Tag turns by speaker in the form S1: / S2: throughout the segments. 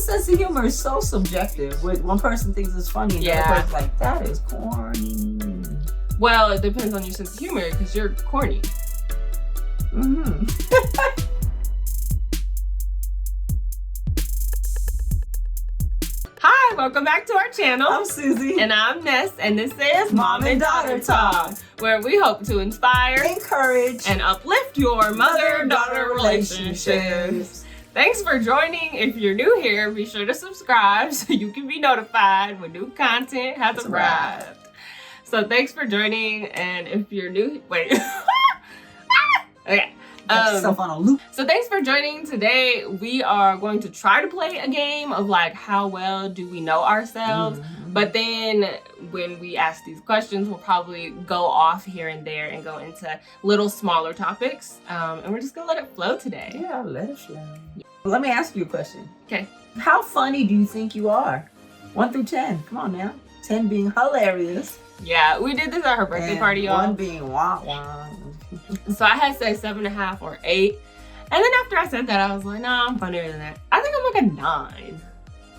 S1: sense of humor is so subjective. One person thinks it's funny and the other person's like, that is corny.
S2: Well, it depends on your sense of humor because you're corny. Hi, welcome back to our channel.
S1: I'm Suzy.
S2: And I'm Ness, and this is Mom and Daughter Talk, where we hope to inspire,
S1: encourage,
S2: and uplift your mother-daughter relationships. Thanks for joining. If you're new here, be sure to subscribe so you can be notified when new content has arrived. So thanks for joining, and if you're new, wait. Okay.
S1: Yourself on a loop.
S2: So thanks for joining. Today we are going to try to play a game of like how well do we know ourselves, but then when we ask these questions we'll probably go off here and there and go into little smaller topics, and we're just gonna let it flow today.
S1: Yeah, let it flow. Let me ask you a question.
S2: Okay.
S1: How funny do you think you are? 1 through 10. Come on now. 10 being hilarious.
S2: Yeah, we did this at her birthday party, y'all.
S1: 1 being wah wah.
S2: So I had said 7.5 or 8. And then after I said that, I was like, nah, I'm funnier than that. I think I'm like a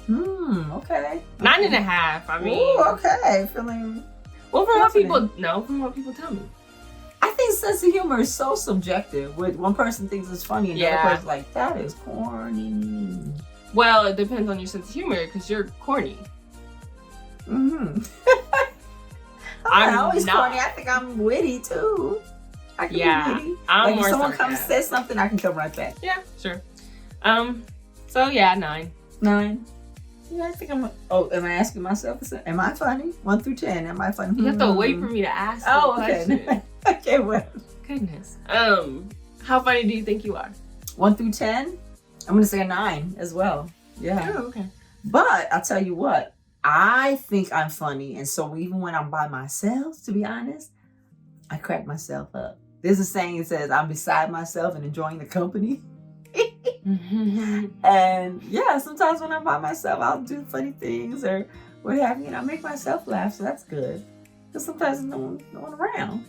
S2: 9.
S1: Okay.
S2: 9.5. I mean.
S1: Ooh, okay. Feeling.
S2: Well, from what people know, from what people tell me.
S1: I think sense of humor is so subjective. One person thinks it's funny and the other person's like, that is corny.
S2: Well, it depends on your sense of humor because you're corny.
S1: I'm
S2: I'm
S1: always
S2: not.
S1: corny. I think I'm witty too. I can be witty.
S2: I'm
S1: like
S2: more
S1: if someone
S2: sarcastic.
S1: comes and says something, I can come right back.
S2: Yeah, sure. So yeah, 9.
S1: 9. Yeah, I think I'm. Oh, am I asking myself? Am I funny? 1 through 10. Am I funny?
S2: You have to wait for me to ask.
S1: Oh,
S2: the
S1: okay.
S2: question.
S1: Okay, well.
S2: Goodness. How funny do you think you are?
S1: 1 through 10. I'm gonna say a 9 as well. Yeah.
S2: Oh, okay.
S1: But I'll tell you what. I think I'm funny, and so even when I'm by myself, to be honest, I crack myself up. There's a saying that says, I'm beside myself and enjoying the company. And yeah, sometimes when I'm by myself, I'll do funny things or what have you, and I make myself laugh, so that's good. Because sometimes there's no one around.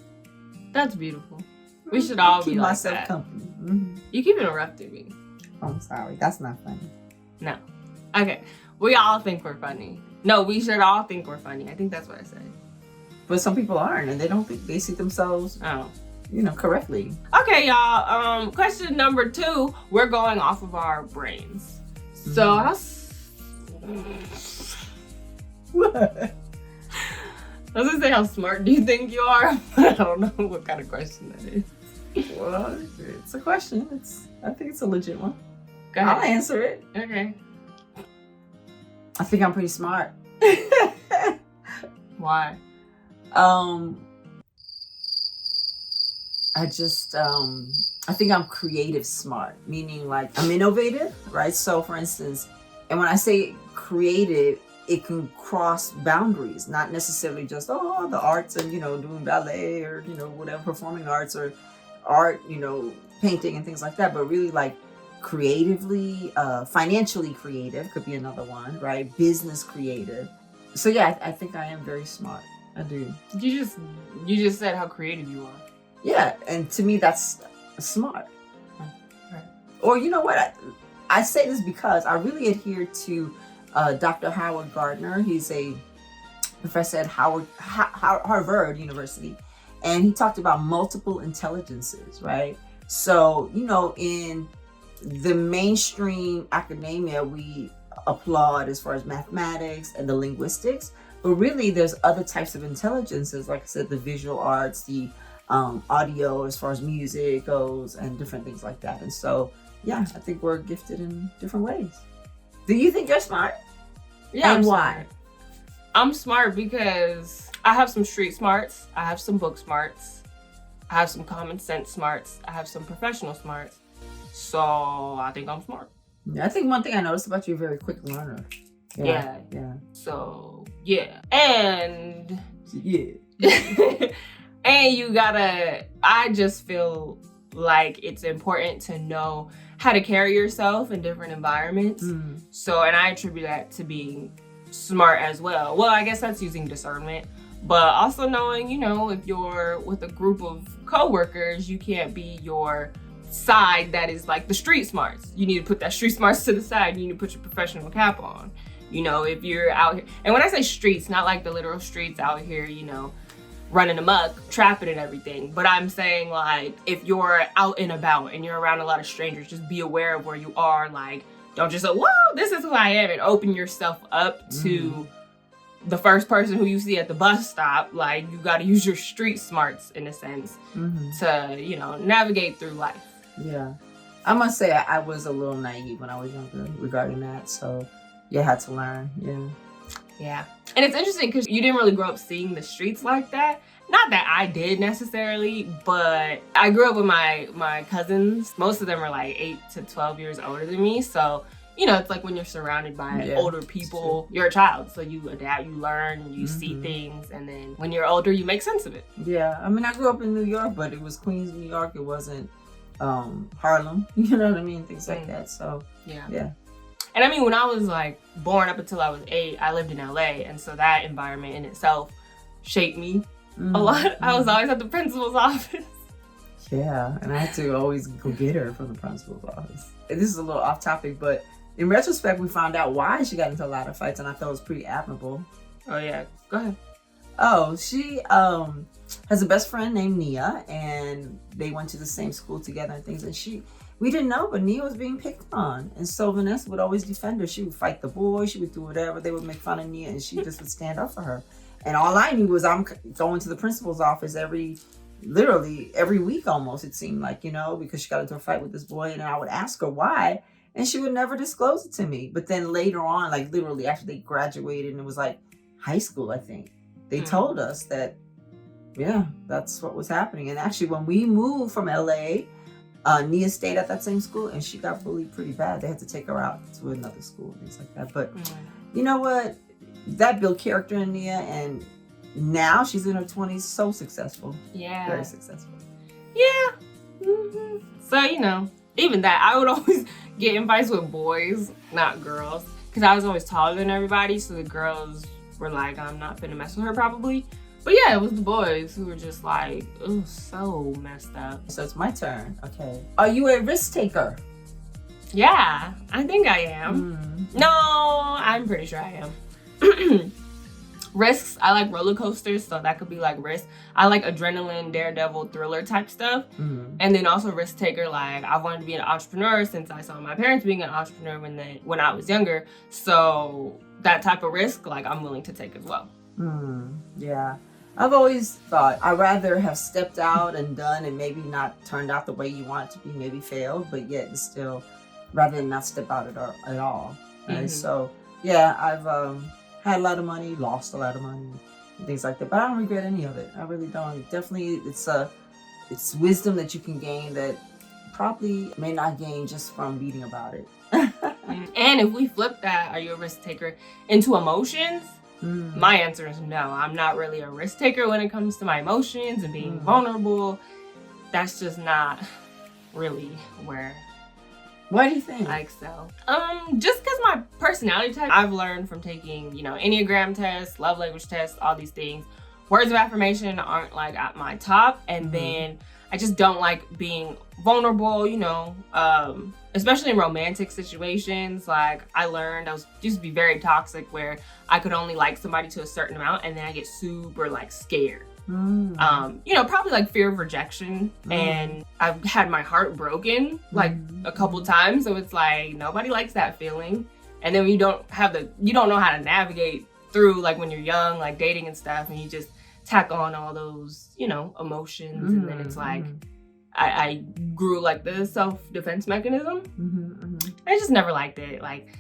S2: That's beautiful. We should all
S1: keep
S2: be like
S1: myself
S2: that.
S1: company.
S2: You keep interrupting me.
S1: Oh, I'm sorry. That's not funny.
S2: No. Okay. We all think we're funny. No, we should all think we're funny. I think that's what I said.
S1: But some people aren't, and they don't think they see themselves, correctly.
S2: Okay, y'all. Question number 2. We're going off of our brains. So
S1: What?
S2: I was gonna say, how smart do you think you are? I don't know what kind of question that is.
S1: Well, it's a question. I think it's a legit one.
S2: Go ahead.
S1: I'll answer it.
S2: Okay.
S1: I think I'm pretty smart.
S2: Why?
S1: I think I'm creative smart, meaning like I'm innovative, right? So for instance, and when I say creative, it can cross boundaries, not necessarily just, the arts and, doing ballet or, whatever, performing arts or art, painting and things like that, but really like creatively, financially creative could be another one, right? Business creative. So yeah, I think I am very smart. I do.
S2: You just said how creative you are.
S1: Yeah, and to me that's smart.
S2: Right.
S1: Or you know what? I say this because I really adhere to Dr. Howard Gardner. He's a professor at Harvard University, and he talked about multiple intelligences, right? So, in the mainstream academia, we applaud as far as mathematics and the linguistics, but really there's other types of intelligences, like I said, the visual arts, the audio as far as music goes, and different things like that. And so, yeah, I think we're gifted in different ways. Do you think you're smart?
S2: Yeah.
S1: And why?
S2: Smart. I'm smart because I have some street smarts. I have some book smarts. I have some common sense smarts. I have some professional smarts. So I think I'm smart.
S1: Yeah, I think one thing I noticed about you, you're a very quick learner.
S2: Yeah. So, yeah. And
S1: yeah.
S2: And I just feel like it's important to know how to carry yourself in different environments. So, and I attribute that to being smart as well. Well, I guess that's using discernment, but also knowing, if you're with a group of coworkers, you can't be your side that is like the street smarts. You need to put that street smarts to the side. You need to put your professional cap on. You know, if you're out here, and when I say streets, not like the literal streets out here, you know, running amok, trapping and everything. But I'm saying, like, if you're out and about and you're around a lot of strangers, just be aware of where you are. Like, don't just say, whoa, this is who I am, and open yourself up to the first person who you see at the bus stop. Like, you got to use your street smarts, in a sense, to, you know, navigate through life.
S1: Yeah. I must say, I was a little naive when I was younger regarding that. So, you had to learn.
S2: Yeah. And it's interesting because you didn't really grow up seeing the streets like that. Not that I did necessarily, but I grew up with my cousins. Most of them are like 8 to 12 years older than me. So, you know, it's like when you're surrounded by older people, you're a child. So you adapt, you learn, you see things. And then when you're older, you make sense of it.
S1: Yeah. I mean, I grew up in New York, but it was Queens, New York. It wasn't Harlem. You know what I mean? Things like that. So, yeah.
S2: And I mean, when I was like born up until I was 8, I lived in LA. And so that environment in itself shaped me a lot. I was always at the principal's office.
S1: Yeah, and I had to always go get her from the principal's office. And this is a little off topic, but in retrospect, we found out why she got into a lot of fights, and I thought it was pretty admirable.
S2: Oh, yeah. Go ahead.
S1: Oh, she has a best friend named Nia, and they went to the same school together and things. And we didn't know, but Nia was being picked on. And so Vanessa would always defend her. She would fight the boys. She would do whatever. They would make fun of Nia, and she just would stand up for her. And all I knew was I'm going to the principal's office literally every week almost, it seemed like, you know, because she got into a fight with this boy. And I would ask her why, and she would never disclose it to me. But then later on, like literally after they graduated, and it was like high school, I think, they told us that, yeah, that's what was happening. And actually, when we moved from LA, Nia stayed at that same school, and she got bullied pretty bad. They had to take her out to another school and things like that. But you know what? That built character in Nia, and now she's in her 20s, so successful.
S2: Yeah.
S1: Very successful.
S2: Yeah. So, you know, even that, I would always get in fights with boys, not girls, because I was always taller than everybody. So the girls were like, I'm not finna mess with her probably. But yeah, it was the boys who were just like, oh, so messed up.
S1: So it's my turn. Okay. Are you a risk taker?
S2: Yeah, I think I am. No, I'm pretty sure I am. Risks, I like roller coasters, so that could be like risk. I like adrenaline, daredevil, thriller type stuff. And then also risk taker, like I wanted to be an entrepreneur since I saw my parents being an entrepreneur when I was younger. So that type of risk, like I'm willing to take as well.
S1: Yeah. I've always thought I'd rather have stepped out and done and maybe not turned out the way you want it to be, maybe failed, but yet still, rather than not step out at all. Right? So yeah, I've had a lot of money, lost a lot of money, and things like that, but I don't regret any of it. I really don't. Definitely, it's wisdom that you can gain that probably may not gain just from reading about it.
S2: And if we flip that, are you a risk taker, into emotions? My answer is no. I'm not really a risk taker when it comes to my emotions and being vulnerable. That's just not really where
S1: Why do you think
S2: I excel. Just because my personality type, I've learned from taking, you know, Enneagram tests, love language tests, all these things. Words of affirmation aren't like at my top, and then I just don't like being vulnerable, you know, especially in romantic situations. Like I learned I was used to be very toxic, where I could only like somebody to a certain amount, and then I get super like scared. You know, probably like fear of rejection, and I've had my heart broken like a couple times. So it's like nobody likes that feeling, and then you don't know how to navigate through, like when you're young, like dating and stuff, and you just tack on all those, you know, emotions, and then it's like I grew like the self-defense mechanism. I just never liked it. Like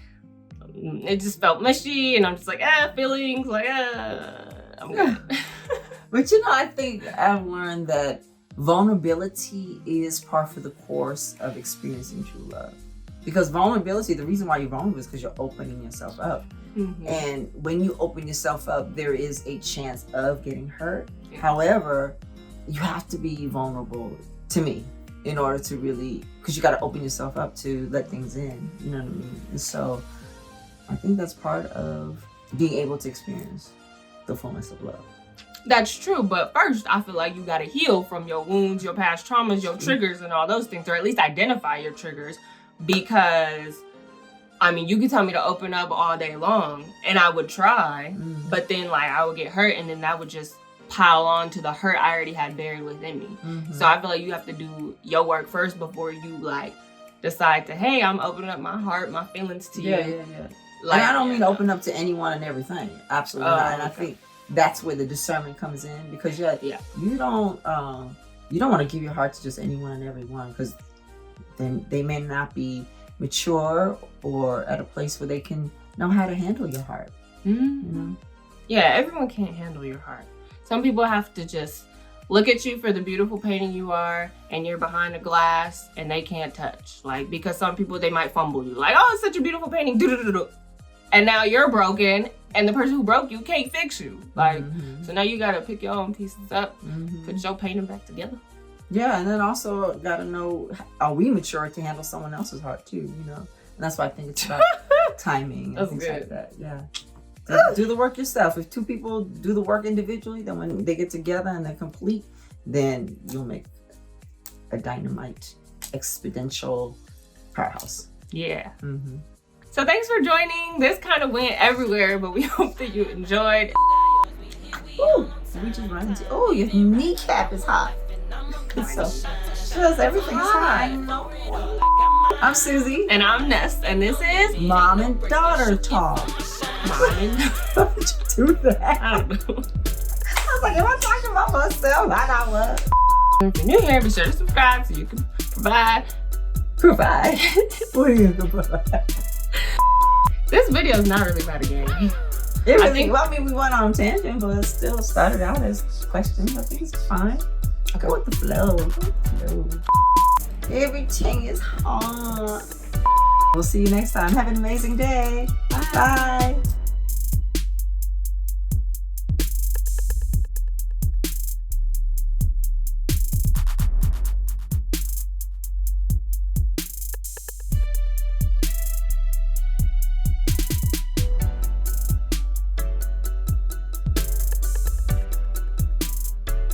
S2: it just felt mushy, and I'm just like, feelings, like I'm good.
S1: But you know, I think I've learned that vulnerability is par for the course of experiencing true love. Because vulnerability, the reason why you're vulnerable is because you're opening yourself up. And when you open yourself up, there is a chance of getting hurt. However, you have to be vulnerable, to me, in order to really, because you got to open yourself up to let things in. You know what I mean? And so I think that's part of being able to experience the fullness of love.
S2: That's true, but first I feel like you gotta heal from your wounds, your past traumas, your triggers, and all those things, or at least identify your triggers. Because, I mean, you could tell me to open up all day long, and I would try, but then like I would get hurt, and then that would just pile on to the hurt I already had buried within me. So I feel like you have to do your work first before you like decide to, hey, I'm opening up my heart, my feelings to you.
S1: Yeah. Like, and I don't mean to open up to anyone and everything. Absolutely not. And I think that's where the discernment comes in, because you don't want to give your heart to just anyone and everyone, because then they may not be mature or at a place where they can know how to handle your heart. You know?
S2: Yeah, everyone can't handle your heart. Some people have to just look at you for the beautiful painting you are, and you're behind a glass and they can't touch. Like, because some people, they might fumble you. Like, oh, it's such a beautiful painting. And now you're broken, and the person who broke you can't fix you. Like, so now you gotta pick your own pieces up, put your painting back together.
S1: Yeah, and then also gotta know, are we mature to handle someone else's heart too, you know? And that's why I think it's about timing and things like that. Yeah. Do the work yourself. If two people do the work individually, then when they get together and they're complete, then you'll make a dynamite, exponential powerhouse.
S2: Yeah. So thanks for joining. This kind of went everywhere, but we hope that you enjoyed.
S1: Ooh, so we just run into, oh, your kneecap is hot. So everything's hot. I'm Suzy.
S2: And I'm Ness. And this is
S1: Mom and Daughter Talk.
S2: Mom and
S1: How did you do that?
S2: I don't know.
S1: I was like, am I talking about myself? I know what.
S2: If you're new here, be sure to subscribe so you can provide.
S1: What are you gonna provide?
S2: This video is not really about a game.
S1: It really, I mean, we went on a tangent, but it still started out as questions. I think it's fine. Go with the flow. Everything is hot. We'll see you next time. Have an amazing day. Bye.